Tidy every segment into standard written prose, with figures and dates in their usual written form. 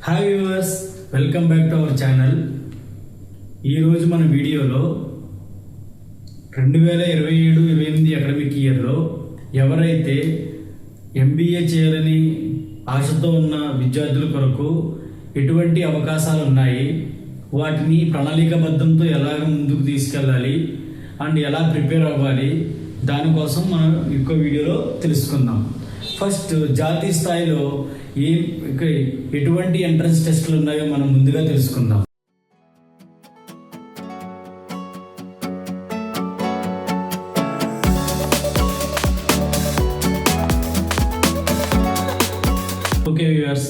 Hi viewers, welcome back to our channel. ఈరోజు మన వీడియోలో 2027-28 అకాడమిక్ ఇయర్లో ఎవరైతే ఎంబీఏ చేయాలని ఆశతో ఉన్న విద్యార్థుల కొరకు ఎటువంటి అవకాశాలు ఉన్నాయి, వాటిని ప్రణాళికాబద్ధంతో ఎలాగ ముందుకు తీసుకెళ్ళాలి అండ్ ఎలా ప్రిపేర్ అవ్వాలి, దానికోసం మనం ఇంకో వీడియోలో తెలుసుకుందాం. ఫస్ట్ జాతీయ స్థాయిలో ఎటువంటి ఎంట్రన్స్ టెస్టులు ఉన్నాయో మనం ముందుగా తెలుసుకుందాం. ఓకే వ్యూవర్స్,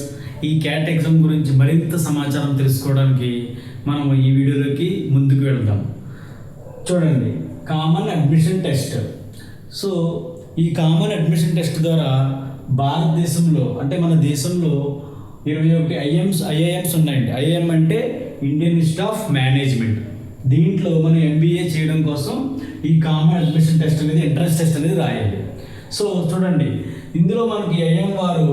ఈ క్యాట్ ఎగ్జామ్ గురించి మరింత సమాచారం తెలుసుకోవడానికి మనం ఈ వీడియోలోకి ముందుకు వెళ్దాం. చూడండి, కామన్ అడ్మిషన్ టెస్ట్. సో ఈ కామన్ అడ్మిషన్ టెస్ట్ ద్వారా భారతదేశంలో అంటే మన దేశంలో 21 ఐఐఎమ్స్ ఉన్నాయండి. ఐఐఎం అంటే ఇండియన్ ఇన్స్టిట్యూట్ ఆఫ్ మేనేజ్మెంట్. దీంట్లో మనం ఎంబీఏ చేయడం కోసం ఈ కామన్ అడ్మిషన్ టెస్ట్ అనేది ఎంట్రన్స్ టెస్ట్ అనేది రాయాలి. సో చూడండి, ఇందులో మనకి ఐఐఎం వారు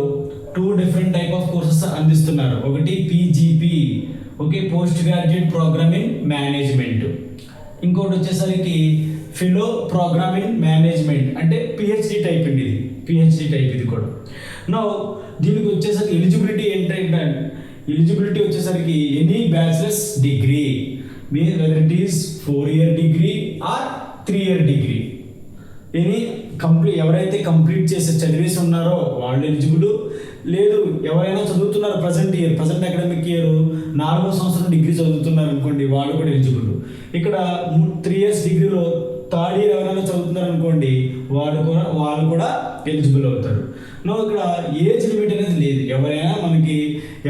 2 డిఫరెంట్ టైప్ ఆఫ్ కోర్సెస్ అందిస్తున్నారు. ఒకటి PGP, okay, post graduate program in management. ఇంకోటి వచ్చేసరికి ఫెలో ప్రోగ్రామ్ ఇన్ మేనేజ్మెంట్, అంటే పిహెచ్డి టైప్ అండి. ఇది పిహెచ్డి టైప్. ఇది కూడా నా దీనికి వచ్చేసరికి ఎలిజిబిలిటీ ఏంటంటే ఎలిజిబిలిటీ వచ్చేసరికి any bachelor's degree, whether it is 4-year degree or 3-year degree. Any ఎవరైతే కంప్లీట్ చేసి చదివేసి ఉన్నారో వాళ్ళు ఎలిజిబుల్. లేదు, ఎవరైనా చదువుతున్నారు ప్రజెంట్ అకాడమిక్ ఇయర్ 4వ సంవత్సరం డిగ్రీ చదువుతున్నారు అనుకోండి, వాళ్ళు కూడా ఎలిజిబుల్. ఇక్కడ 3 years డిగ్రీలో 3rd year ఎవరైనా చదువుతున్నారు అనుకోండి, వాళ్ళు కూడా ఎలిజిబుల్ అవుతారు. ఇక్కడ ఏజ్ లిమిట్ అనేది లేదు.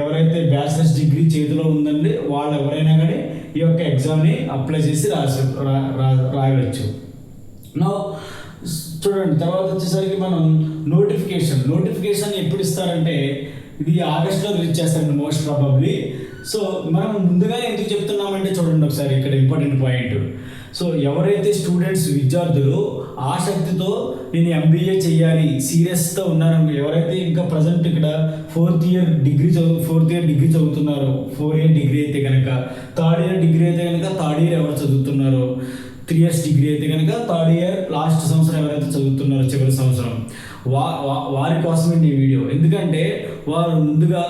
ఎవరైతే బ్యాచిలర్స్ డిగ్రీ చేతిలో ఉందండి, వాళ్ళు ఎవరైనా కానీ ఈ యొక్క ఎగ్జామ్ని అప్లై చేసి రాయవచ్చు. చూడండి, తర్వాత వచ్చేసరికి మనం నోటిఫికేషన్ ఎప్పుడు ఇస్తారంటే ఇది ఆగస్టులో రిలీజ్ చేస్తారండి మోస్ట్ ప్రాబబ్లీ. సో మనం ముందుగానే ఎందుకు చెప్తున్నామంటే చూడండి ఒకసారి ఇక్కడ ఇంపార్టెంట్ పాయింట్. సో ఎవరైతే విద్యార్థులు ఆసక్తితో నేను ఎంబీఏ చేయాలి సీరియస్గా ఉన్నారో, ఎవరైతే ఇంకా ప్రజెంట్ ఇక్కడ 4th year degree చదువుతున్నారో, 4-year degree అయితే కనుక, 3rd year డిగ్రీ అయితే కనుక 3rd year ఎవరు చదువుతున్నారో, 3 years డిగ్రీ అయితే కనుక 3rd year లాస్ట్ సంవత్సరం ఎవరైతే చదువుతున్నారో, చివరి సంవత్సరం, వారి కోసమే ఈ వీడియో. ఎందుకంటే వారు ముందుగా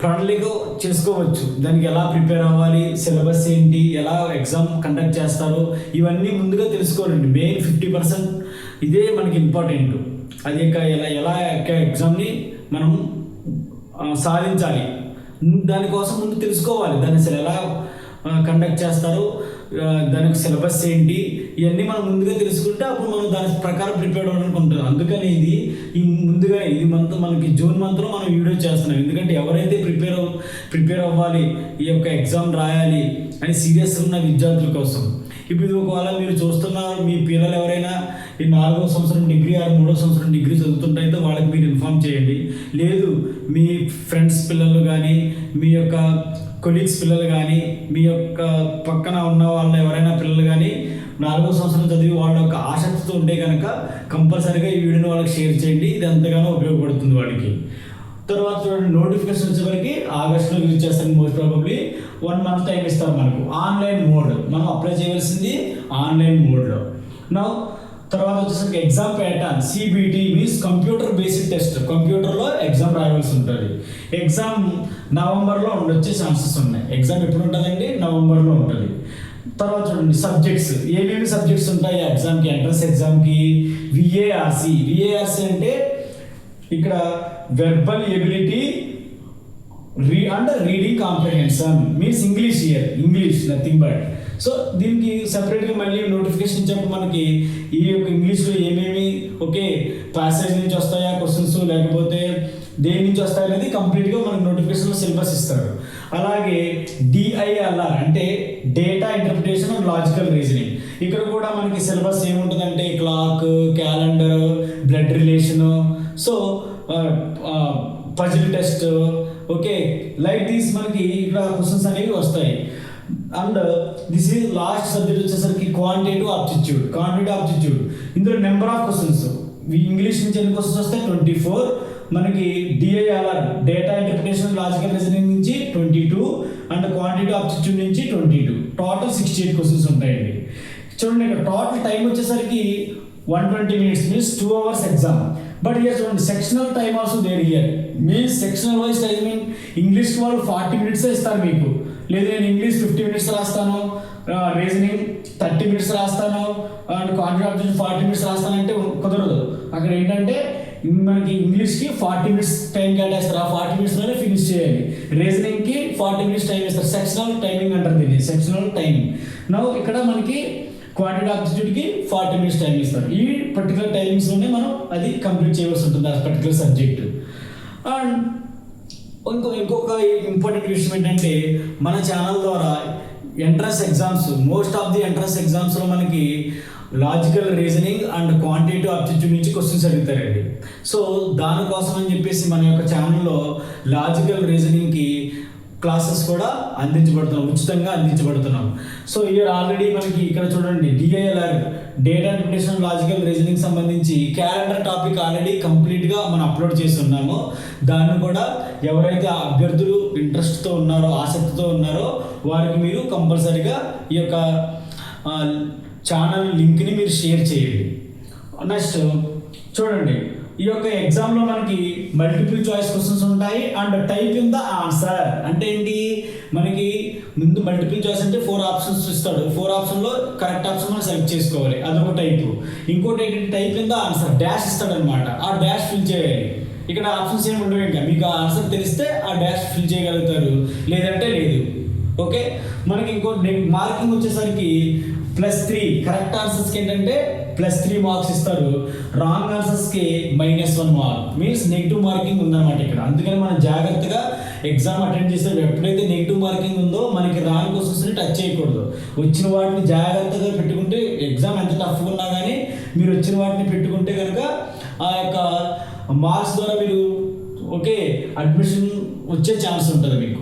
ప్రణాళిక చేసుకోవచ్చు, దానికి ఎలా ప్రిపేర్ అవ్వాలి, సిలబస్ ఏంటి, ఎలా ఎగ్జామ్ కండక్ట్ చేస్తారో ఇవన్నీ ముందుగా తెలుసుకోవాలండి. మెయిన్ 50% ఇదే మనకి ఇంపార్టెంట్. అది ఎలా ఎగ్జామ్ని మనం సాధించాలి, దానికోసం ముందు తెలుసుకోవాలి. దాన్ని అసలు ఎలా కండక్ట్ చేస్తారు, దానికి సిలబస్ ఏంటి, ఇవన్నీ మనం ముందుగా తెలుసుకుంటే అప్పుడు మనం దాని ప్రకారం ప్రిపేర్ అవ్వడానికి ఉంటుంది. అందుకని ఇది మనకి జూన్ మంత్లో మనం వీడియో చేస్తున్నాం. ఎందుకంటే ఎవరైతే ప్రిపేర్ అవ్వాలి, ఈ యొక్క ఎగ్జామ్ రాయాలి అని సీరియస్గా ఉన్న విద్యార్థుల కోసం. ఇప్పుడు ఒకవేళ మీరు చూస్తున్నారు, మీ పిల్లలు ఎవరైనా ఈ 4వ సంవత్సరం డిగ్రీ ఆర్ 3వ సంవత్సరం డిగ్రీ చదువుతుంటే వాళ్ళకి మీరు ఇన్ఫామ్ చేయండి. లేదు, మీ ఫ్రెండ్స్ పిల్లలు కానీ, మీ యొక్క కొలీగ్స్ పిల్లలు కానీ, మీ యొక్క పక్కన ఉన్న వాళ్ళ ఎవరైనా పిల్లలు కానీ 4వ సంవత్సరం చదివి వాళ్ళ యొక్క ఆసక్తితో ఉంటే కనుక కంపల్సరీగా ఈ వీడియోని వాళ్ళకి షేర్ చేయండి. ఇది ఎంతగానో ఉపయోగపడుతుంది వాళ్ళకి. తర్వాత చూడండి, నోటిఫికేషన్ వచ్చేవరకు ఆగస్టులో రిలీజ్ చేస్తాను మోస్ట్ ప్రాబబ్లీ. 1 month టైం ఇస్తారు మనకు. ఆన్లైన్ మోడ్ మనం అప్లై చేయవలసింది ఆన్లైన్ మోడ్లో. తర్వాత వచ్చేసరికి exam pattern CBT means computer based test. కంప్యూటర్లో ఎగ్జామ్ రాయాల్సి ఉంటుంది. ఎగ్జామ్ నవంబర్లో వచ్చే ఛాన్సెస్ ఉన్నాయి. ఎగ్జామ్ ఎప్పుడు ఉంటుందండి? నవంబర్లో ఉంటుంది. తర్వాత చూడండి, సబ్జెక్ట్స్ ఏమేమి సబ్జెక్ట్స్ ఉంటాయి ఎగ్జామ్కి, ఎంట్రన్స్ ఎగ్జామ్కి. విఏఆర్సి అంటే ఇక్కడ verbal ability and reading comprehension means English nothing but. So దీనికి సపరేట్గా మళ్ళీ నోటిఫికేషన్ ఇచ్చినప్పుడు మనకి ఈ యొక్క ఇంగ్లీష్లో ఏమేమి ప్యాసేజ్ నుంచి వస్తాయా క్వశ్చన్స్, లేకపోతే దేని నుంచి వస్తాయి అనేది కంప్లీట్గా మనకి నోటిఫికేషన్లో సిలబస్ ఇస్తారు. అలాగే డిఐఎల్ఆర్ అంటే data interpretation and logical reasoning. ఇక్కడ కూడా మనకి సిలబస్ ఏముంటుందంటే clock, calendar, blood relation, so puzzle test, like these మనకి ఇక్కడ క్వశ్చన్స్ అనేవి వస్తాయి. And this is lost subject వచ్చేసరికి క్వాంటిటేటివ్ ఆప్టిట్యూడ్. ఇందులో నెంబర్ ఆఫ్ క్వశ్చన్స్ ఇంగ్లీష్ నుంచి ఎన్ని క్వశ్చన్స్ వస్తాయి? 24. మనకి డిఐఆర్ఆర్ డేటా ఇంటర్ప్రిటేషన్ లాజికల్ రీజనింగ్ నుంచి క్వాంటిటేటివ్ ఆప్టిట్యూడ్ నుంచి 22, టోటల్ 68 క్వశ్చన్స్ ఉంటాయండి. చూడండి ఇక్కడ టోటల్ టైం వచ్చేసరికి 120 minutes means 2 hours exam. But here చూడండి sectional time also there here means sectional wise timing. ఇంగ్లీష్కి వాళ్ళు 40 minutes ఇస్తారు మీకు. లేదు నేను ఇంగ్లీష్ 50 minutes రాస్తాను, రీజనింగ్ 30 minutes రాస్తాను అండ్ క్వాంటిటేటివ్ ఆప్టిట్యూడ్ 40 minutes రాస్తానంటే కుదరదు. అక్కడ ఏంటంటే మనకి ఇంగ్లీష్కి 40 minutes టైం కేటాయిస్తారు, ఆ 40 minutesలోనే ఫినిష్ చేయాలి. రీజనింగ్కి 40 minutes టైం ఇస్తారు, సెక్షనల్ టైమింగ్ అంటారు దీన్ని, సెక్షనల్ టైమింగ్. నౌ ఇక్కడ మనకి క్వాంటిటేటివ్ ఆప్టిట్యూడ్కి 40 minutes టైం ఇస్తారు. ఈ పర్టికులర్ టైమింగ్స్లోనే మనం అది కంప్లీట్ చేయవలసి ఉంటుంది ఆ పర్టికులర్ సబ్జెక్ట్. అండ్ ఇంకొక ఇంపార్టెంట్ విషయం ఏంటంటే మన ఛానల్ ద్వారా entrance exams, most of the entrance ఎగ్జామ్స్లో మనకి logical reasoning and quantitative aptitude నుంచి క్వశ్చన్స్ అడుగుతారండి. సో దానికోసం అని చెప్పేసి మన యొక్క ఛానల్లో లాజికల్ రీజనింగ్కి క్లాసెస్ కూడా ఉచితంగా అందించబడుతున్నాం. సో ఇయర్ ఆల్రెడీ మనకి ఇక్కడ చూడండి DILR data interpretation logical reasoning సంబంధించి క్యాలెండర్ టాపిక్ ఆల్రెడీ కంప్లీట్గా మనం అప్లోడ్ చేసి ఉన్నాము. దాన్ని కూడా ఎవరైతే అభ్యర్థులు ఇంట్రెస్ట్తో ఉన్నారో, ఆసక్తితో ఉన్నారో వారికి మీరు కంపల్సరీగా ఈ యొక్క ఛానల్ లింక్ని మీరు షేర్ చేయండి. నెక్స్ట్ చూడండి, ఈ యొక్క ఎగ్జామ్లో మనకి మల్టిపుల్ చాయిస్ క్వశ్చన్స్ ఉంటాయి and type in the answer. అంటే ఏంటి, మనకి ముందు మల్టిపుల్ చాయిస్ అంటే 4 ఆప్షన్స్ ఇస్తాడు, 4 ఆప్షన్లో కరెక్ట్ ఆప్షన్ మనం సెలెక్ట్ చేసుకోవాలి, అదొక టైపు. ఇంకోటి ఏంటి, type in the answer, dash ఇస్తాడు అనమాట, ఆ డాష్ ఫిల్ చేయాలి. ఇక్కడ ఆప్షన్స్ ఏమి ఉండవు, ఇంకా మీకు ఆ ఆన్సర్ తెలిస్తే ఆ డాష్ ఫిల్ చేయగలుగుతారు, లేదంటే లేదు. ఓకే, మనకి ఇంకో మార్కింగ్ వచ్చేసరికి +3, కరెక్ట్ ఆన్సర్స్కి ఏంటంటే +3 మార్క్స్ ఇస్తారు, రాంగ్ ఆన్సర్స్కి -1 మార్క్, మీన్స్ నెగిటివ్ మార్కింగ్ ఉందన్నమాట ఇక్కడ. అందుకని మనం జాగ్రత్తగా ఎగ్జామ్ అటెండ్ చేసేటప్పుడు ఎప్పుడైతే నెగిటివ్ మార్కింగ్ ఉందో మనకి రాంగ్ క్వశ్చన్స్ని టచ్ చేయకూడదు. వచ్చిన వాటిని జాగ్రత్తగా పెట్టుకుంటే ఎగ్జామ్ ఎంత టఫ్గా ఉన్నా కానీ మీరు వచ్చిన వాటిని పెట్టుకుంటే కనుక ఆ యొక్క మార్క్స్ ద్వారా మీరు అడ్మిషన్ వచ్చే ఛాన్స్ ఉంటుంది మీకు.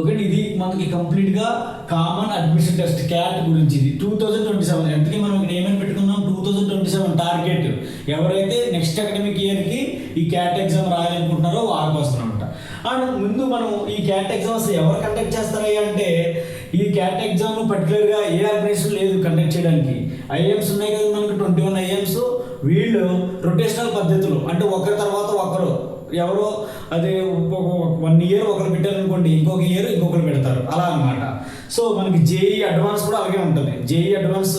ఓకే, ఇది మనకి కంప్లీట్గా కామన్ అడ్మిషన్ టెస్ట్ క్యాట్ గురించి. ఇది 2027. ఎందుకే మనం ఇక్కడ ఏమైనా పెట్టుకున్నాం, 2027 టార్గెట్. ఎవరైతే నెక్స్ట్ అకాడమిక్ ఇయర్కి ఈ క్యాట్ ఎగ్జామ్ రాయాలనుకుంటున్నారో వారి కోసం అనమాట. అండ్ ముందు మనం ఈ క్యాట్ ఎగ్జామ్స్ ఎవరు కండక్ట్ చేస్తారయ్యా అంటే, ఈ క్యాట్ ఎగ్జామ్ పర్టికులర్గా ఏ ఆర్గనైజేషన్ లేదు కండక్ట్ చేయడానికి. IIMs ఉన్నాయి కదా మనకు 21 IIMs. వీళ్ళు రొటేషనల్ పద్ధతులు, అంటే ఒకరి తర్వాత ఒకరు, ఎవరో అదే 1 year ఒకరు పెట్టారనుకోండి, ఇంకొక ఇయర్ ఇంకొకరు పెడతారు, అలా అనమాట. సో మనకి JEE అడ్వాన్స్ కూడా అలాగే ఉంటుంది. JEE advance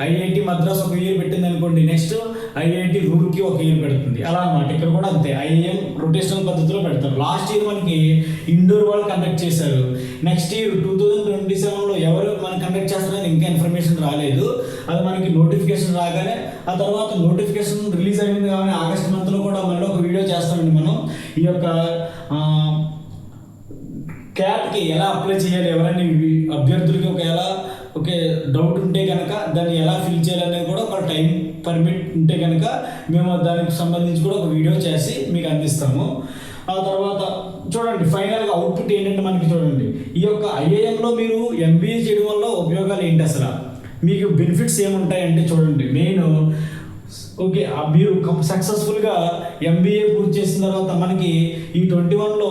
IIT Madras 1 year పెట్టింది అనుకోండి, నెక్స్ట్ IIT రూర్కీ 1 year పెడుతుంది, అలా అనమాట. ఇక్కడ కూడా అంతే, IIM రొటేషనల్ పద్ధతిలో పెడతారు. లాస్ట్ ఇయర్ మనకి ఇండోర్ వాళ్ళు కండక్ట్ చేశారు. నెక్స్ట్ ఇయర్ 2027లో ఎవరు మనం కండక్ట్ చేస్తారని ఇంకా ఇన్ఫర్మేషన్ రాలేదు. అది మనకి నోటిఫికేషన్ రాగానే, ఆ తర్వాత నోటిఫికేషన్ రిలీజ్ అయింది కానీ ఆగస్ట్ మంత్లో కూడా మళ్ళీ ఒక వీడియో చేస్తామండి మనం. ఈ యొక్క క్యాట్కి ఎలా అప్లై చేయాలి, ఎవరైనా అభ్యర్థులకి ఒకవేళ డౌట్ ఉంటే కనుక దాన్ని ఎలా ఫిల్ చేయాలనేది కూడా ఒక టైం పర్మిట్ ఉంటే కనుక మేము దానికి సంబంధించి కూడా ఒక వీడియో చేసి మీకు అందిస్తాము. ఆ తర్వాత చూడండి, ఫైనల్గా అవుట్పుట్ ఏంటంటే మనకి చూడండి, ఈ యొక్క IIMలో మీరు MBA చేయడం వల్ల ఉపయోగాలు ఏంటి, అసలు మీకు బెనిఫిట్స్ ఏముంటాయంటే చూడండి, మెయిన్ మీరు సక్సెస్ఫుల్గా MBA పూర్తి చేసిన తర్వాత మనకి ఈ 21లో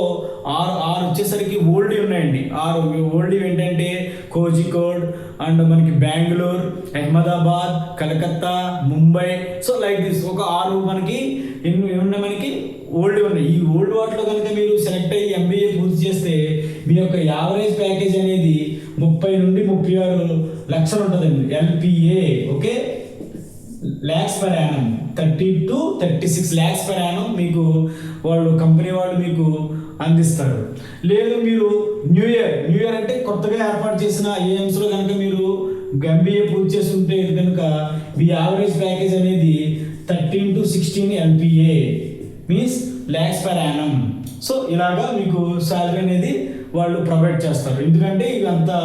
6 వచ్చేసరికి ఓల్డ్ ఉన్నాయండి. 6 ఓల్డ్ ఏంటంటే కోజికోడ్ అండ్ మనకి Bengaluru, Ahmedabad, Calcutta, Mumbai. So like this ఒక 6 మనకి ఏమున్నాయి, మనకి ఓల్డ్ ఉన్నాయి. ఈ ఓల్డ్ వాటిలో కనుక మీరు సెలెక్ట్ అయ్యి MBA పూర్తి చేస్తే మీ యొక్క యావరేజ్ ప్యాకేజ్ అనేది 30 నుండి 36 లక్షలు ఉంటుందండి, LPA. Okay, lakhs per annum, 30 to 36 lakhs per annum మీకు వాళ్ళు కంపెనీ వాళ్ళు మీకు అందిస్తారు. లేదు మీరు న్యూ ఇయర్ అంటే కొత్తగా ఏర్పాటు చేసిన IIMsలో కనుక మీరు MBA పూర్తి చేసి ఉంటే కనుక మీ యావరేజ్ ప్యాకేజ్ అనేది 13 to 16 LPA means lakhs per annum. So ఇలాగా మీకు శాలరీ అనేది వాళ్ళు ప్రొవైడ్ చేస్తారు. ఎందుకంటే ఇదంతా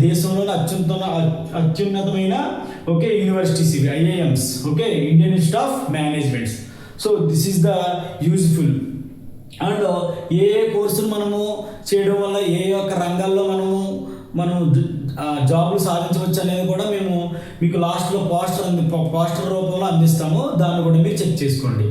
దేశంలోనే అత్యున్నతమైన యూనివర్సిటీస్ ఇవి IIMs, Indian institute of managements. So this is the useful. And ఏ కోర్సులు మనము చేయడం వల్ల ఏ యొక్క రంగాల్లో మనం జాబ్లు సాధించవచ్చు అనేది కూడా మేము మీకు లాస్ట్లో పోస్టర్ రూపంలో అందిస్తాము, దాన్ని కూడా మీరు చెక్ చేసుకోండి.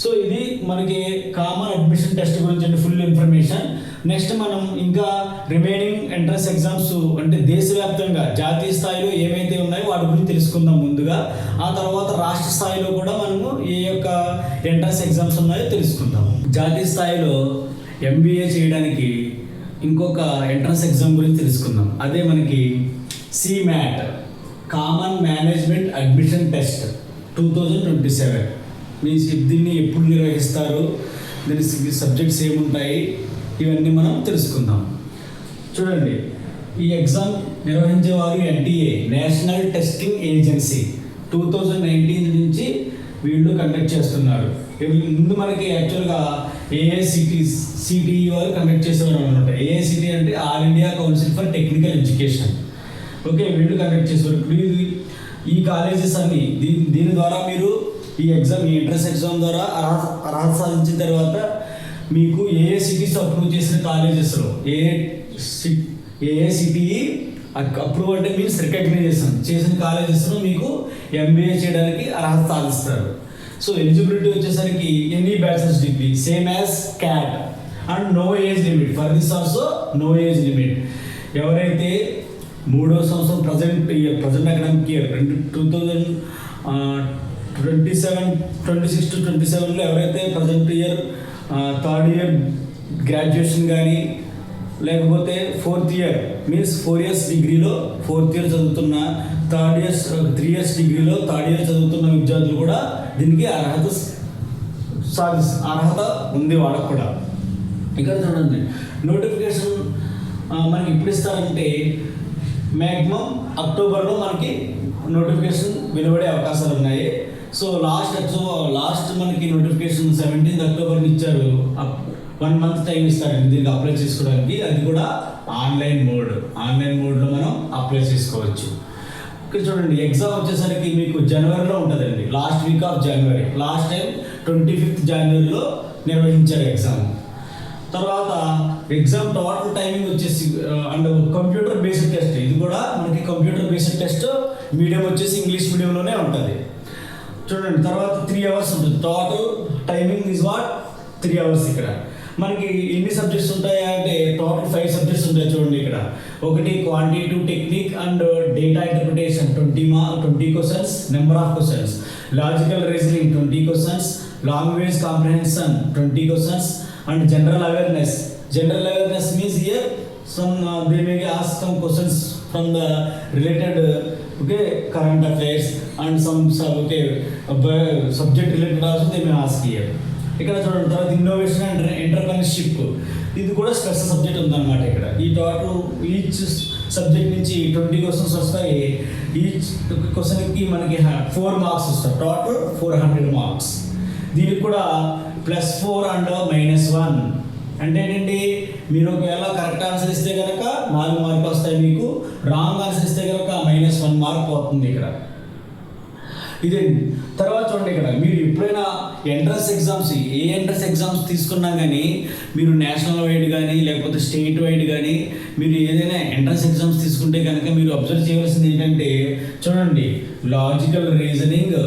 సో ఇది మనకి కామన్ అడ్మిషన్ టెస్ట్ గురించి ఫుల్ ఇన్ఫర్మేషన్. నెక్స్ట్ మనం ఇంకా రిమైనింగ్ ఎంట్రన్స్ ఎగ్జామ్స్ అంటే దేశవ్యాప్తంగా జాతీయ స్థాయిలో ఏమైతే ఉన్నాయో వాటి గురించి తెలుసుకుందాం ముందుగా. ఆ తర్వాత రాష్ట్ర స్థాయిలో కూడా మనము ఏ యొక్క ఎంట్రన్స్ ఎగ్జామ్స్ ఉన్నాయో తెలుసుకుందాం. జాతీయ స్థాయిలో MBA చేయడానికి ఇంకొక ఎంట్రన్స్ ఎగ్జామ్ గురించి తెలుసుకుందాం. అదే మనకి CMAT, common management admission test 2027. Means దీన్ని ఎప్పుడు నిర్వహిస్తారు, దీని సబ్జెక్ట్స్ ఏముంటాయి, ఇవన్నీ మనం తెలుసుకుందాం. చూడండి, ఈ ఎగ్జామ్ నిర్వహించేవారు NTA, నేషనల్ టెస్టింగ్ ఏజెన్సీ. 2019 నుంచి వీళ్ళు కండక్ట్ చేస్తున్నారు. ముందు మనకి యాక్చువల్గా AICTE వారు కండక్ట్ చేసేవారు అనమాట. AICTE అంటే all India council for technical education. Okay, వీళ్ళు కండక్ట్ చేసేవారు. ఇప్పుడు ఈ కాలేజెస్ అన్ని దీని ద్వారా మీరు ఈ ఎంట్రన్స్ ఎగ్జామ్ ద్వారా అర్హత సాధించిన తర్వాత మీకు AICTE అప్రూవ్ చేసిన కాలేజెస్లో AICTE అప్రూవ్ అంటే మీన్స్ రికగ్నైజేషన్ చేసిన కాలేజెస్లో మీకు MBA చేయడానికి అర్హత సాధిస్తారు. సో ఎలిజిబిలిటీ వచ్చేసరికి any bachelor's degree same as CAT and no age limit. For this also no age limit. ఎవరైతే 3వ సంవత్సరం ప్రజెంట్ అకాడమిక్ ఇయర్ 2026 to 27లో ఎవరైతే present year third year graduation కానీ లేకపోతే 4th ఇయర్ మీన్స్ 4 years డిగ్రీలో 4th year చదువుతున్న, 3 years డిగ్రీలో 3rd ఇయర్ చదువుతున్న విద్యార్థులు కూడా దీనికి అర్హత ఉంది వాళ్ళకు కూడా. ఇక్కడ చూడండి, నోటిఫికేషన్ మనకి ఎప్పుడు ఇస్తారంటే మ్యాక్సిమం అక్టోబర్లో మనకి నోటిఫికేషన్ వెలువడే అవకాశాలు ఉన్నాయి. సో లాస్ట్ మనకి నోటిఫికేషన్ 17th అక్టోబర్ని ఇచ్చారు. 1 month టైం ఇస్తారండి దీనికి అప్లై చేసుకోవడానికి. అది కూడా ఆన్లైన్ మోడ్లో మనం అప్లై చేసుకోవచ్చు. ఇక్కడ చూడండి, ఎగ్జామ్ వచ్చేసరికి మీకు జనవరిలో ఉంటుందండి, last week of January. Last time 25th జనవరిలో నిర్వహించారు ఎగ్జామ్. తర్వాత ఎగ్జామ్ టోటల్ టైమింగ్ వచ్చేసి అండ్ కంప్యూటర్ బేస్డ్ టెస్ట్. ఇది కూడా మనకి కంప్యూటర్ బేస్డ్ టెస్ట్. మీడియం వచ్చేసి ఇంగ్లీష్ మీడియంలోనే ఉంటుంది. చూడండి, తర్వాత 3 hours ఉంటుంది. Total timing is 3 hours. ఇక్కడ మనకి ఎన్ని సబ్జెక్ట్స్ ఉంటాయి అంటే టోటల్ 5 subjects ఉంటాయి. చూడండి, ఇక్కడ ఒకటి quantitative technique and data interpretation 20 questions, number of questions. Logical reasoning 20 questions, language comprehension 20 questions, and general awareness means here they may ask some questions from the related current affairs and some subject related also they may ask here. ఇక్కడ చూడండి, తర్వాత innovation and entrepreneurship, ఇది కూడా special subject ఉందన్నమాట. ఇక్కడ ఈ total each subject నుంచి 20 questions వస్తాయి. ఈచ్ క్వశ్చన్కి మనకి 4 marks వస్తాయి. Total 400 marks. దీనికి కూడా +4 and -1 అంటే ఏంటండి, మీరు ఒకవేళ కరెక్ట్ ఆన్సర్ ఇస్తే కనుక 4 మార్కులు వస్తాయి మీకు. రాంగ్ ఆన్సర్ ఇస్తే కనుక -1 మార్క్ పోతుంది ఇక్కడ. ఇదండి. తర్వాత చూడండి, ఇక్కడ మీరు ఎప్పుడైనా ఎంట్రన్స్ ఎగ్జామ్స్ తీసుకున్నా కానీ, మీరు నేషనల్ వైడ్ కానీ లేకపోతే స్టేట్ వైడ్ కానీ మీరు ఏదైనా ఎంట్రన్స్ ఎగ్జామ్స్ తీసుకుంటే కనుక మీరు అబ్జర్వ్ చేయవలసింది ఏంటంటే, చూడండి, logical reasoning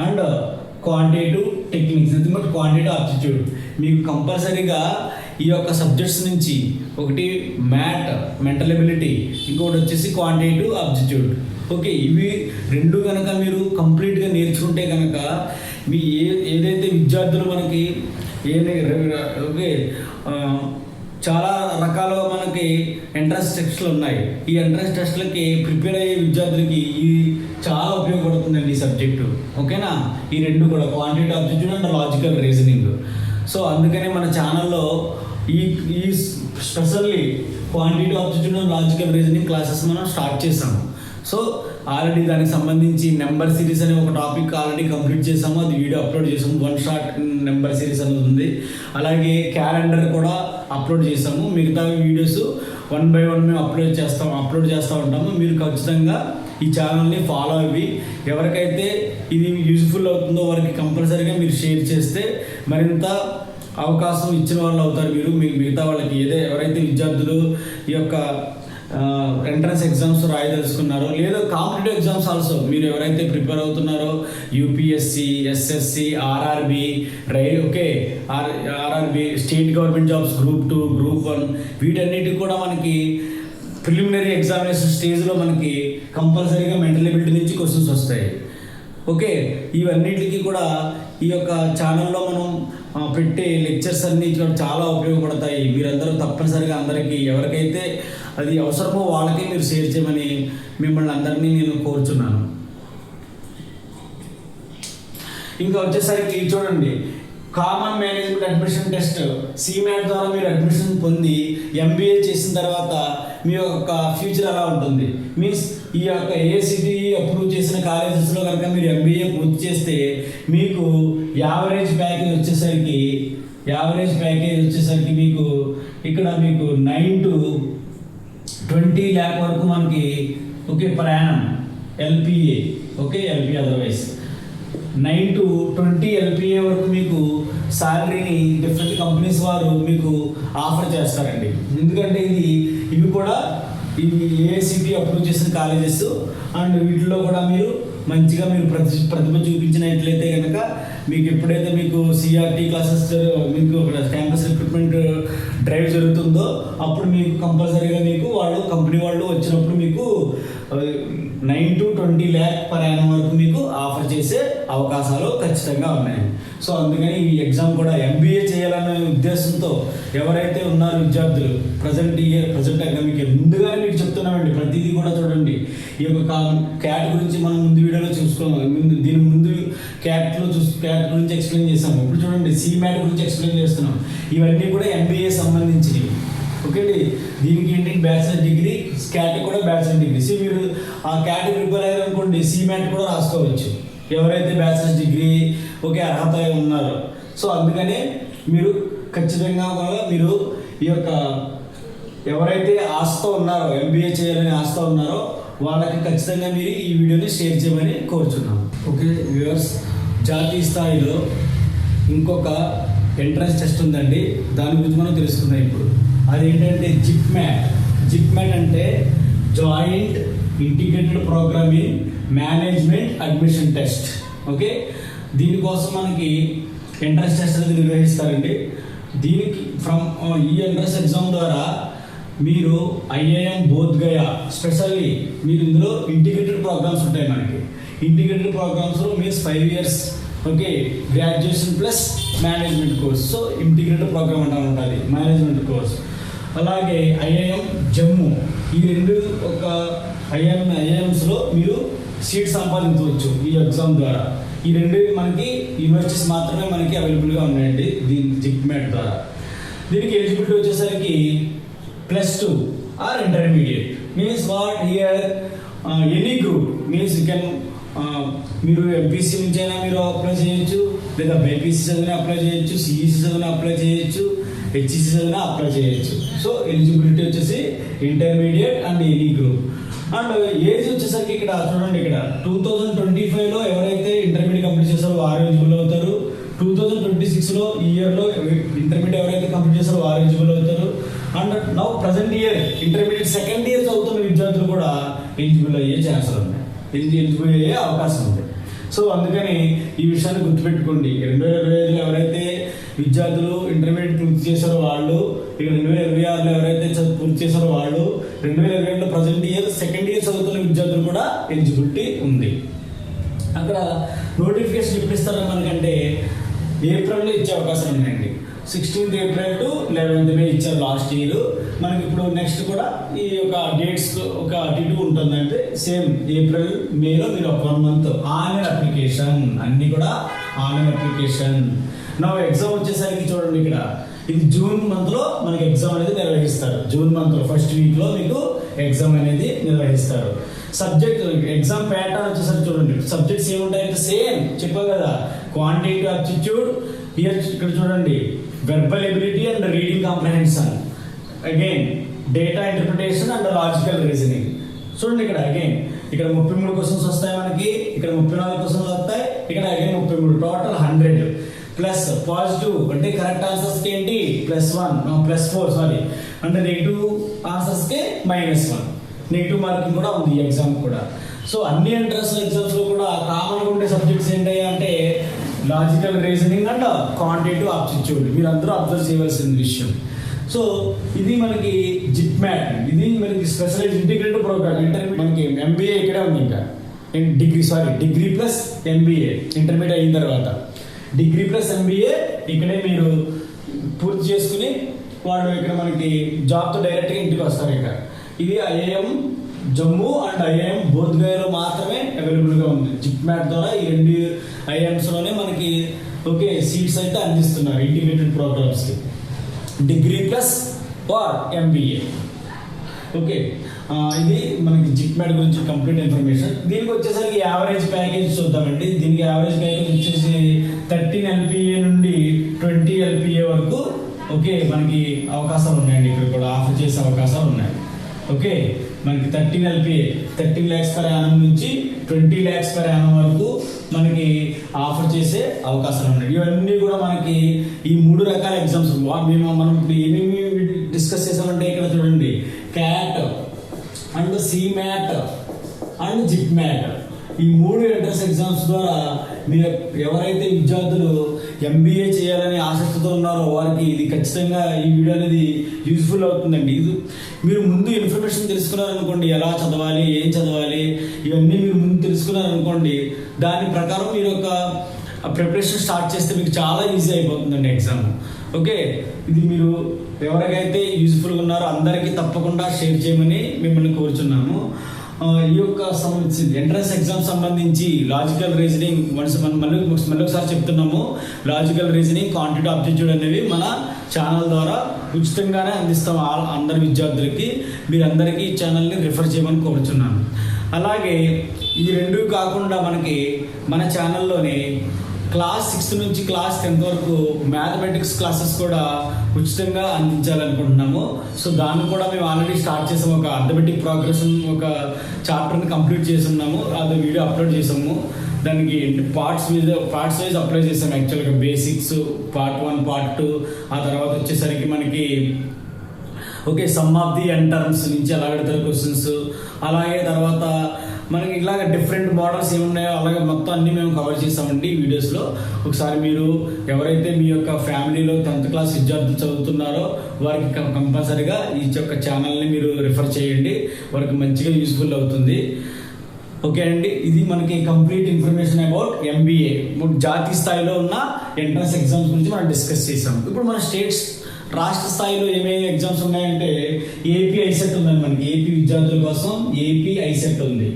and quantitative techniques, but quantitative aptitude మీకు కంపల్సరీగా ఈ యొక్క సబ్జెక్ట్స్ నుంచి ఒకటి మెంటల్ ఎబిలిటీ, ఇంకొకటి వచ్చేసి క్వాంటిటేటివ్ ఆప్టిట్యూడ్. ఓకే, ఇవి 2 కనుక మీరు కంప్లీట్గా నేర్చుకుంటే కనుక మీ ఏదైతే విద్యార్థులు మనకి ఓకే చాలా రకాలుగా మనకి ఎంట్రన్స్ టెస్ట్లు ఉన్నాయి. ఈ ఎంట్రన్స్ టెస్ట్లకి ప్రిపేర్ అయ్యే విద్యార్థులకి ఈ చాలా ఉపయోగపడుతుందండి ఈ సబ్జెక్టు. ఓకేనా, ఈ 2 కూడా quantitative aptitude and logical reasoning. So అందుకనే మన ఛానల్లో ఈ specially quantitative aptitude and logical reasoning classes మనం స్టార్ట్ చేసాము. సో ఆల్రెడీ దానికి సంబంధించి నెంబర్ సిరీస్ అనే ఒక టాపిక్ ఆల్రెడీ కంప్లీట్ చేసాము. అది వీడియో అప్లోడ్ చేసాము. 1 shot నెంబర్ సిరీస్ అనేది ఉంది. అలాగే క్యాలెండర్ కూడా అప్లోడ్ చేసాము. మిగతా వీడియోస్ 1 by 1 మేము అప్లోడ్ చేస్తూ ఉంటాము. మీరు ఖచ్చితంగా ఈ ఛానల్ని ఫాలో అయ్యి ఎవరికైతే ఇది యూజ్ఫుల్ అవుతుందో వారికి కంపల్సరీగా మీరు షేర్ చేస్తే మరింత అవకాశం ఇచ్చిన వాళ్ళు అవుతారు. మీరు మిగతా వాళ్ళకి ఎవరైతే విద్యార్థులు ఈ యొక్క ఎంట్రన్స్ ఎగ్జామ్స్ రాయదలుచుకున్నారో, లేదా కాంపిటేటివ్ ఎగ్జామ్స్ ఆల్సో మీరు ఎవరైతే ప్రిపేర్ అవుతున్నారో UPSC, SSC, RRB, RRB, state government jobs, group 2, group 1, వీటన్నిటికి కూడా మనకి ప్రిలిమినరీ ఎగ్జామినేషన్ స్టేజ్లో మనకి కంపల్సరీగా మెంటల్ ఎబిలిటీ నుంచి క్వశ్చన్స్ వస్తాయి. ఓకే, ఇవన్నిటికీ కూడా ఈ యొక్క ఛానల్లో మనం పెట్టే లెక్చర్స్ అన్నీ చాలా ఉపయోగపడతాయి. మీరందరూ తప్పనిసరిగా అందరికీ ఎవరికైతే అది అవసరమో వాళ్ళకి మీరు షేర్ చేయమని మిమ్మల్ని అందరినీ నేను కోరుచున్నాను. ఇంకా వచ్చేసరికి చూడండి, కామన్ మేనేజ్మెంట్ అడ్మిషన్ టెస్ట్ సీమాట్ ద్వారా మీరు అడ్మిషన్ పొంది ఎంబీఏ చేసిన తర్వాత మీ యొక్క ఫ్యూచర్ ఎలా ఉంటుంది, మీన్స్ ఈ యొక్క ఏఐసిటిఈ అప్రూవ్ చేసిన కాలేజెస్లో కనుక మీరు ఎంబీఏ పూర్తి చేస్తే మీకు యావరేజ్ ప్యాకేజ్ వచ్చేసరికి మీకు ఇక్కడ మీకు 9 to 20 lakh వరకు మనకి per annum LPA. LPA otherwise 9 to 20 LPA వరకు మీకు శాలరీని డిఫరెంట్ కంపెనీస్ వారు మీకు ఆఫర్ చేస్తారండి. ఎందుకంటే ఇవి కూడా ఏఐసిటి అప్రూవ్ చేసిన కాలేజెస్, అండ్ వీటిలో కూడా మీరు మంచిగా మీరు ప్రతిభ చూపించినట్లయితే కనుక మీకు ఎప్పుడైతే మీకు సిఆర్టీ క్లాసెస్ మీకు క్యాంపస్ రిక్రూట్మెంట్ డ్రైవ్ జరుగుతుందో అప్పుడు మీకు కంపల్సరీగా మీకు కంపెనీ వాళ్ళు వచ్చినప్పుడు మీకు 9 to 20 lakh పర్ యానం వరకు మీకు ఆఫర్ చేసే అవకాశాలు ఖచ్చితంగా ఉన్నాయి. సో అందుకని ఈ ఎగ్జామ్ కూడా ఎంబీఏ చేయాలనే ఉద్దేశంతో ఎవరైతే ఉన్నారో విద్యార్థులు ప్రజెంట్ అకాడమిక్ ఇయర్ ముందుగానే మీకు చెప్తున్నామండి. ప్రతిదీ కూడా చూడండి, ఈ యొక్క క్యాట్ గురించి మనం ముందు వీడియోలో చూసుకున్నాం. దీని ముందు క్యాట్ గురించి ఎక్స్ప్లెయిన్ చేసాము. ఇప్పుడు చూడండి, సీమాట్ గురించి ఎక్స్ప్లెయిన్ చేస్తున్నాం. ఇవన్నీ కూడా ఎంబీఏ సంబంధించినవి. ఓకే అండి, దీనికి ఏంటి బ్యాచిలర్ డిగ్రీ, క్యాట్ కూడా బ్యాచిలర్ డిగ్రీ. సో మీరు ఆ క్యాట్ ప్రిపేర్ అయ్యారనుకోండి, సీమాట్ కూడా రాసుకోవచ్చు ఎవరైతే బ్యాచిలర్ డిగ్రీ అర్హత ఉన్నారో. సో అందుకనే మీరు ఖచ్చితంగా మీరు ఈ యొక్క ఎవరైతే ఆశతో ఉన్నారో, ఎంబీఏ చేయాలని ఆశతో ఉన్నారో వాళ్ళకి ఖచ్చితంగా మీరు ఈ వీడియోని షేర్ చేయమని కోరుచున్నాం. ఓకే వ్యూవర్స్, జాతీయ స్థాయిలో ఇంకొక ఎంట్రన్స్ టెస్ట్ ఉందండి. దాని గురించి మనం తెలుసుకుందాం ఇప్పుడు. అదేంటంటే జిప్మ్యాట్ అంటే joint integrated programming management admission test. Okay, దీనికోసం మనకి ఎంట్రన్స్ టెస్ట్ అనేది నిర్వహిస్తారండి. దీనికి ఈ ఎంట్రన్స్ ఎగ్జామ్ ద్వారా మీరు ఐఐఎం బోధ్గయా స్పెషల్లీ మీరు ఇందులో ఇంటిగ్రేటెడ్ ప్రోగ్రామ్స్ ఉంటాయి. మనకి ఇంటిగ్రేటెడ్ ప్రోగ్రామ్స్లో means 5 years graduation plus management course. So integrated program ఉంటుంది మేనేజ్మెంట్ కోర్స్. అలాగే ఐఐఎం జమ్మూ, ఈ రెండు ఐఐఎంస్లో మీరు సీట్ సంపాదించవచ్చు ఈ ఎగ్జామ్ ద్వారా. ఈ రెండు మనకి యూనివర్సిటీస్ మాత్రమే మనకి అవైలబుల్గా ఉన్నాయండి జిప్మ్యాట్ ద్వారా. దీనికి ఎలిజిబిలిటీ వచ్చేసరికి +2 are intermediate. Means what here any group means you can మీరు ఎంపీసీ నుంచి అయినా మీరు అప్లై చేయొచ్చు, లేదా బైపీసీ చదివినా అప్లై చేయొచ్చు, సిఈసీ చదివినా అప్లై చేయొచ్చు, హెచ్ఈసీ చదివినా అప్లై చేయొచ్చు. సో ఎలిజిబిలిటీ వచ్చేసి intermediate and any group. And age వచ్చేసరికి ఇక్కడ చూడండి, ఇక్కడ 2025లో ఎవరైతే ఇంటర్మీడియట్ కంప్లీట్ చేస్తారో వారు ఎలిజిబుల్ అవుతారు. 2026లో ఈ ఇయర్లో ఇంటర్మీడియట్ ఎవరైతే కంప్లీట్ చేస్తారో వారు ఎలిజిబుల్ అవుతారు. And now present year intermediate second year చదువుతున్న విద్యార్థులు కూడా ఎలిజిబుల్ అయ్యే ఛాన్సులు ఉన్నాయి, ఎలిజిబుల్ అయ్యే అవకాశం ఉంది. సో అందుకని ఈ విషయాన్ని గుర్తుపెట్టుకోండి. 2025లో ఎవరైతే విద్యార్థులు ఇంటర్మీడియట్ పూర్తి చేశారో వాళ్ళు, ఇక 2026లో ఎవరైతే పూర్తి చేశారో వాళ్ళు, 2027లో ప్రజెంట్ ఇయర్ సెకండ్ ఇయర్ చదువుతున్న విద్యార్థులు కూడా ఎలిజిబిలిటీ ఉంది. అక్కడ నోటిఫికేషన్ ఎప్పుడు ఇస్తారని మనకంటే ఏప్రిల్లో ఇచ్చే అవకాశం ఉన్నాయండి. 16th April to 11th May ఇచ్చారు లాస్ట్ ఇయర్. మనకి ఇప్పుడు నెక్స్ట్ కూడా ఈ యొక్క డేట్స్ ఒక అటు ఇటు ఉంటుందంటే సేమ్ ఏప్రిల్ మేలో మీరు 1 month ఆన్లైన్ అప్లికేషన్, అన్నీ కూడా ఆన్లైన్ అప్లికేషన్. నా ఎగ్జామ్ వచ్చేసరికి చూడండి, ఇక్కడ ఇది జూన్ మంత్లో మనకి ఎగ్జామ్ అనేది నిర్వహిస్తారు. జూన్ మంత్లో ఫస్ట్ వీక్లో మీకు ఎగ్జామ్ అనేది నిర్వహిస్తారు. సబ్జెక్ట్ ఎగ్జామ్ ప్యాటర్న్ వచ్చేసరికి చూడండి, సబ్జెక్ట్స్ ఏముంటాయంటే సేమ్ చెప్పారు కదా, క్వాంటిటేటివ్ అప్టిట్యూడ్. ఇక్కడ చూడండి, verbal ability and reading comprehension, again data interpretation and logical reasoning. చూడండి ఇక్కడ అగైన్ ఇక్కడ 33 క్వశ్చన్స్ వస్తాయి మనకి, ఇక్కడ 34 క్వశ్చన్స్ వస్తాయి, ఇక్కడ అగైన్ 33, టోటల్ 100. ప్లస్ పాజిటివ్ అంటే కరెక్ట్ ఆన్సర్స్ ఏంటి +1 +4 సారీ అంటే నెగిటివ్ ఆన్సర్స్కే -1 నెగిటివ్ మార్కింగ్ కూడా ఉంది ఈ ఎగ్జామ్ కూడా. సో అన్ని ఎంట్రన్స్ ఎగ్జామ్స్లో కూడా కామన్గా ఉండే సబ్జెక్ట్స్ ఏంటి అంటే logical reasoning and quantitative aptitude. మీరు అందరూ అబ్జర్వ్ చేయవలసిన విషయం. సో ఇది మనకి జిప్ మ్యాట్, ఇది మనకి స్పెషలైజ్ ఇంటిగ్రేటెడ్ ప్రోగ్రామ్. మనకి MBA ఇక్కడే ఉంది, ఇంకా డిగ్రీ ప్లస్ MBA ఇంటర్మీడియట్ అయిన తర్వాత డిగ్రీ ప్లస్ MBA ఇక్కడే మీరు పూర్తి చేసుకుని వాళ్ళు ఇక్కడ మనకి జాబ్తో డైరెక్ట్గా ఇంటికి వస్తారు. ఇక్కడ ఇది IIM జమ్మూ అండ్ IIM బోధ్గయలో మాత్రమే అవైలబుల్గా ఉంది. జిప్ మ్యాట్ ద్వారా ఈ 2 IIMస్లోనే మనకి సీట్స్ అయితే అందిస్తున్నారు ఇంటిగ్రేటెడ్ ప్రోగ్రామ్స్కి, డిగ్రీ ప్లస్ MBA. ఇది మనకి జిప్ మ్యాట్ గురించి కంప్లీట్ ఇన్ఫర్మేషన్. దీనికి వచ్చేసరికి యావరేజ్ ప్యాకేజ్ చూద్దామండి. దీనికి యావరేజ్ ప్యాకేజ్ వచ్చేసి 13 LPA నుండి 20 LPA వరకు మనకి అవకాశాలు ఉన్నాయండి. ఇక్కడ కూడా ఆఫర్ చేసే అవకాశాలు ఉన్నాయి. మనకి 13 LPA 13 lakhs per annum నుంచి 20 lakhs per annum వరకు మనకి ఆఫర్ చేసే అవకాశాలు ఉన్నాయి. ఇవన్నీ కూడా మనకి ఈ 3 రకాల ఎగ్జామ్స్ మనం ఇప్పుడు ఏమేమి డిస్కస్ చేసామంటే ఇక్కడ చూడండి, CAT and CMAT and GMAT, ఈ 3 ఎంట్రన్స్ ఎగ్జామ్స్ ద్వారా మీరు ఎవరైతే విద్యార్థులు MBA చేయాలని ఆసక్తితో ఉన్నారో వారికి ఇది ఖచ్చితంగా ఈ వీడియో అనేది యూజ్ఫుల్ అవుతుందండి. ఇది మీరు ముందు ఇన్ఫర్మేషన్ తెలుసుకున్నారనుకోండి, ఎలా చదవాలి, ఏం చదవాలి, ఇవన్నీ మీరు ముందు తెలుసుకున్నారనుకోండి, దాని ప్రకారం మీరు ఒక ప్రిపరేషన్ స్టార్ట్ చేస్తే మీకు చాలా ఈజీ అయిపోతుందండి ఎగ్జామ్. ఇది మీరు ఎవరికైతే యూజ్ఫుల్గా ఉన్నారో అందరికీ తప్పకుండా షేర్ చేయమని మిమ్మల్ని కోరుచున్నాము. ఈ యొక్క ఎంట్రన్స్ ఎగ్జామ్ సంబంధించి లాజికల్ రీజనింగ్ మళ్ళీ ఒకసారి చెప్తున్నాము, లాజికల్ రీజనింగ్, క్వాంటిటేటివ్ ఆప్టిట్యూడ్ అనేవి మన ఛానల్ ద్వారా ఉచితంగానే అందిస్తాం అందరి విద్యార్థులకి. మీరందరికీ ఈ ఛానల్ని రిఫర్ చేయమని కోరుచున్నాను. అలాగే ఈ 2 కాకుండా మనకి మన ఛానల్లోనే క్లాస్ 6th నుంచి క్లాస్ 10th వరకు మ్యాథమెటిక్స్ క్లాసెస్ కూడా ఉచితంగా అందించాలనుకుంటున్నాము. సో దాన్ని కూడా మేము ఆల్రెడీ స్టార్ట్ చేసాము. ఒక అర్థమెటిక్ ప్రోగ్రెషన్ ఒక చాప్టర్ని కంప్లీట్ చేసి ఉన్నాము, అది వీడియో అప్లోడ్ చేసాము. దానికి పార్ట్స్ వైజ్ అప్లై చేసాము. యాక్చువల్గా బేసిక్స్ part 1 part 2, ఆ తర్వాత వచ్చేసరికి మనకి some of the end terms నుంచి ఎలా పెడతారు క్వశ్చన్స్, అలాగే తర్వాత మనకి ఇలాగ డిఫరెంట్ మోడల్స్ ఏమున్నాయో అలాగే మొత్తం అన్ని మేము కవర్ చేసామండి ఈ వీడియోస్లో. ఒకసారి మీరు ఎవరైతే మీ యొక్క ఫ్యామిలీలో 10th క్లాస్ విద్యార్థులు చదువుతున్నారో వారికి కంపల్సరీగా ఈ యొక్క ఛానల్ని మీరు రిఫర్ చేయండి, వారికి మంచిగా యూస్ఫుల్ అవుతుంది. అండి, ఇది మనకి కంప్లీట్ ఇన్ఫర్మేషన్ అబౌట్ MBA. జాతీయ స్థాయిలో ఉన్న ఎంట్రన్స్ ఎగ్జామ్స్ గురించి మనం డిస్కస్ చేసాం. ఇప్పుడు మన రాష్ట్ర స్థాయిలో ఏమేమి ఎగ్జామ్స్ ఉన్నాయంటే AP ISET ఉందండి. మనకి AP విద్యార్థుల కోసం AP ISET ఉంది.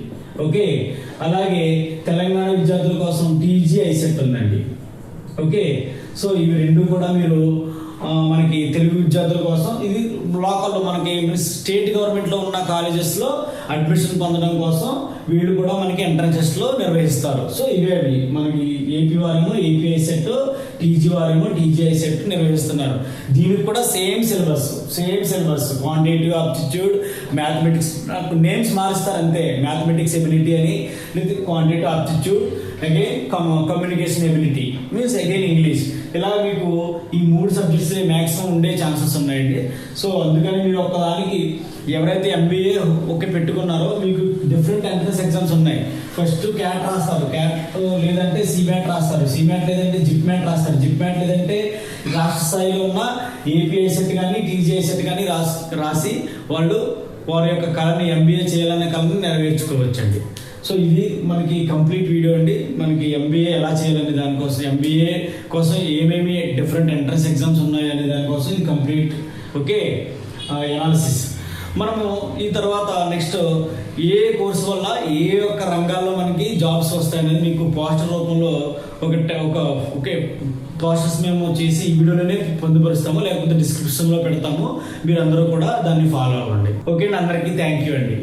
అలాగే తెలంగాణ విద్యార్థుల కోసం TG ISET ఉందండి. సో ఇవి 2 కూడా మీరు మనకి తెలుగు విద్యార్థుల కోసం, ఇది లోకల్లో మనకి స్టేట్ గవర్నమెంట్లో ఉన్న కాలేజెస్లో అడ్మిషన్ పొందడం కోసం వీళ్ళు కూడా మనకి ఎంట్రన్స్ టెస్ట్లో నిర్వహిస్తారు. సో ఇవే మనకి AP వారేమో AP ISET, TG వారేమో TG ISET నిర్వహిస్తున్నారు. దీనికి కూడా same syllabus quantitative aptitude, mathematics names మారుస్తారు అంతే, మ్యాథమెటిక్స్ ఎబిలిటీ అని, లేదా quantitative aptitude, again communication ability means again English. ఇలా మీకు ఈ 3 సబ్జెక్ట్స్ మ్యాక్సిమం ఉండే ఛాన్సెస్ ఉన్నాయండి. సో అందుకని మీరు ఒక్కదానికి ఎవరైతే MBA పెట్టుకున్నారో మీకు డిఫరెంట్ ఎంట్రన్స్ ఎగ్జామ్స్ ఉన్నాయి. ఫస్ట్ క్యాట్ రాస్తారు, క్యాట్ లేదంటే CMAT రాస్తారు, CMAT లేదంటే జిప్ మ్యాట్ రాస్తారు, జిప్ మ్యాట్ లేదంటే రాష్ట్ర స్థాయిలో ఉన్న AP ISET కానీ TG ISET కానీ రాసి వాళ్ళు వారి యొక్క కళని MBA చేయాలనే కళని నెరవేర్చుకోవచ్చండి. సో ఇది మనకి కంప్లీట్ వీడియో అండి. మనకి MBA ఎలా చేయాలనే దానికోసం, MBA కోసం ఏమేమి డిఫరెంట్ ఎంట్రన్స్ ఎగ్జామ్స్ ఉన్నాయి అనే దానికోసం ఇది కంప్లీట్ ఎనాలిసిస్. మనము ఈ తర్వాత నెక్స్ట్ ఏ కోర్సు వల్ల ఏ యొక్క రంగాల్లో మనకి జాబ్స్ వస్తాయనేది మీకు పోస్టర్ రూపంలో పోస్టర్స్ మేము చేసి ఈ వీడియోలోనే పొందుపరుస్తాము, లేకపోతే డిస్క్రిప్షన్లో పెడతాము. మీరు అందరూ కూడా దాన్ని ఫాలో అవ్వండి. అందరికీ థ్యాంక్ యూ అండి.